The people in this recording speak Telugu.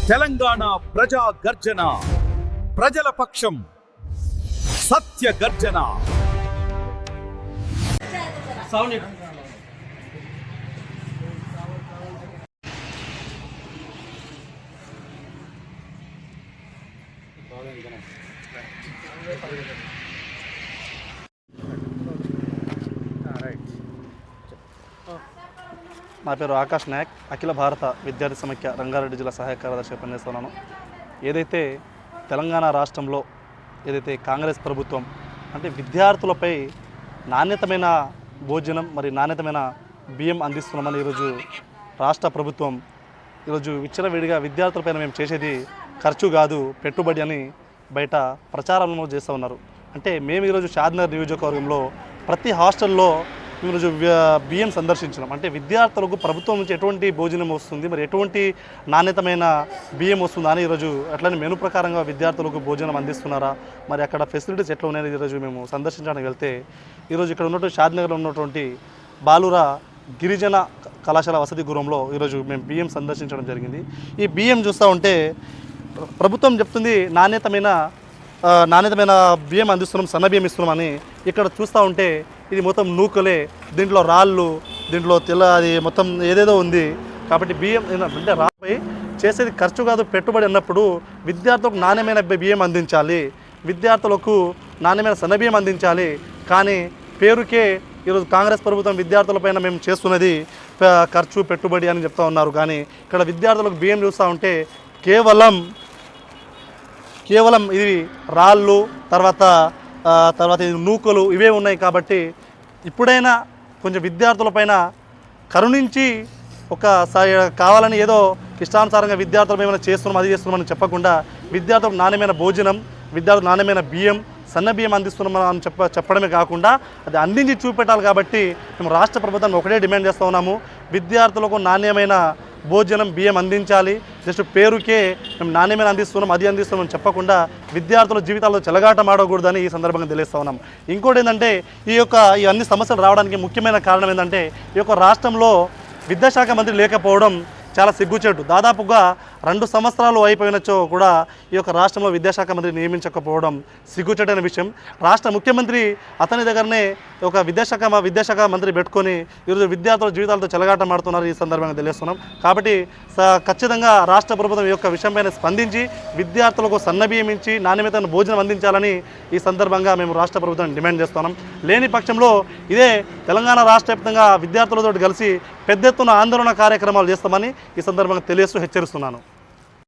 తెలంగాణ ప్రజా గర్జన, ప్రజల పక్షం, సత్య గర్జన. నా పేరు ఆకాష్ నాయక్, అఖిల భారత విద్యార్థి సమైక్య రంగారెడ్డి జిల్లా సహాయ కార్యదర్శిగా పనిచేస్తున్నాను. ఏదైతే తెలంగాణ రాష్ట్రంలో ఏదైతే కాంగ్రెస్ ప్రభుత్వం అంటే విద్యార్థులపై నాణ్యతమైన భోజనం మరి నాణ్యతమైన బియ్యం అందిస్తున్నామని ఈరోజు రాష్ట్ర ప్రభుత్వం ఈరోజు విచ్చలవిడిగా విద్యార్థులపైన మేము చేసేది ఖర్చు కాదు పెట్టుబడి అని బయట ప్రచారంలో చేస్తూ ఉన్నారు. అంటే మేము ఈరోజు షాద్నగర్ నియోజకవర్గంలో ప్రతి హాస్టల్లో ఈరోజు బియ్యం సందర్శించినాం. అంటే విద్యార్థులకు ప్రభుత్వం నుంచి ఎటువంటి భోజనం వస్తుంది, మరి ఎటువంటి నాణ్యతమైన బియ్యం వస్తుందా అని ఈరోజు అట్లనే మెను ప్రకారంగా విద్యార్థులకు భోజనం అందిస్తున్నారా, మరి అక్కడ ఫెసిలిటీస్ ఎట్లా ఉన్నాయని ఈరోజు మేము సందర్శించడానికి వెళ్తే ఈరోజు ఇక్కడ ఉన్నటువంటి షాద్నగర్లో ఉన్నటువంటి బాలుర గిరిజన కళాశాల వసతి గృహంలో ఈరోజు మేము బియ్యం సందర్శించడం జరిగింది. ఈ బియ్యం చూస్తూ ఉంటే ప్రభుత్వం చెప్తుంది నాణ్యతమైన బియ్యం అందిస్తున్నాం, సన్న బియ్యం ఇస్తున్నామని. ఇక్కడ చూస్తూ ఉంటే ఇది మొత్తం నూకలే, దీంట్లో రాళ్ళు, దీంట్లో అది మొత్తం ఏదేదో ఉంది. కాబట్టి బియ్యం అంటే రాపై చేసేది ఖర్చు కాదు పెట్టుబడి అన్నప్పుడు విద్యార్థులకు నాణ్యమైన బియ్యం అందించాలి, విద్యార్థులకు నాణ్యమైన సన్న బియ్యం అందించాలి. కానీ పేరుకే ఈరోజు కాంగ్రెస్ ప్రభుత్వం విద్యార్థులపైన మేము చేస్తున్నది ఖర్చు పెట్టుబడి అని చెప్తూ ఉన్నారు. కానీ ఇక్కడ విద్యార్థులకు బియ్యం చూస్తూ ఉంటే కేవలం ఇది రాళ్ళు, తర్వాత ఇది నూకలు ఇవే ఉన్నాయి. కాబట్టి ఇప్పుడైనా కొంచెం విద్యార్థులపైన కరుణించి కావాలని ఏదో ఇష్టానుసారంగా విద్యార్థులు ఏమైనా అది చేస్తున్నామని చెప్పకుండా విద్యార్థులకు నాణ్యమైన భోజనం, విద్యార్థులకు నాణ్యమైన బియ్యం, సన్న బియ్యం అందిస్తున్నామని చెప్పడమే కాకుండా అది అందించి చూపెట్టాలి. కాబట్టి మేము రాష్ట్ర ప్రభుత్వాన్ని ఒకటే డిమాండ్ చేస్తూ ఉన్నాము, విద్యార్థులకు నాణ్యమైన భోజనం బియ్యం అందించాలి. జస్ట్ పేరుకే మేము నాణ్యమైన అది అందిస్తున్నామని చెప్పకుండా విద్యార్థుల జీవితాల్లో చెలగాటం ఆడకూడదని ఈ సందర్భంగా తెలియస్తూ ఉన్నాం. ఇంకోటి ఏంటంటే ఈ అన్ని సమస్యలు రావడానికి ముఖ్యమైన కారణం ఏంటంటే ఈ యొక్క రాష్ట్రంలో విద్యాశాఖ మంత్రి లేకపోవడం చాలా సిగ్గుచేటు. దాదాపుగా 2 సంవత్సరాలు అయిపోయినచో కూడా ఈ యొక్క రాష్ట్రంలో విద్యాశాఖ మంత్రి నియమించకపోవడం సిగ్గుచేటైన విషయం. రాష్ట్ర ముఖ్యమంత్రి అతని దగ్గరనే ఒక విద్యాశాఖ మంత్రి పెట్టుకొని ఈరోజు విద్యార్థుల జీవితాలతో చెలగాటం ఆడుతున్నారు ఈ సందర్భంగా తెలియస్తున్నాం. కాబట్టి ఖచ్చితంగా రాష్ట్ర ప్రభుత్వం ఈ యొక్క విషయంపైన స్పందించి విద్యార్థులకు సన్నబియ్యం ఇచ్చి నాణ్యమైన భోజనం అందించాలని ఈ సందర్భంగా మేము రాష్ట్ర ప్రభుత్వాన్ని డిమాండ్ చేస్తున్నాం. లేని పక్షంలో ఇదే తెలంగాణ రాష్ట్ర వ్యాప్తంగా విద్యార్థులతో కలిసి పెద్ద ఎత్తున ఆందోళన కార్యక్రమాలు చేస్తామని ఈ సందర్భంగా తెలియజేస్తూ హెచ్చరిస్తున్నాను.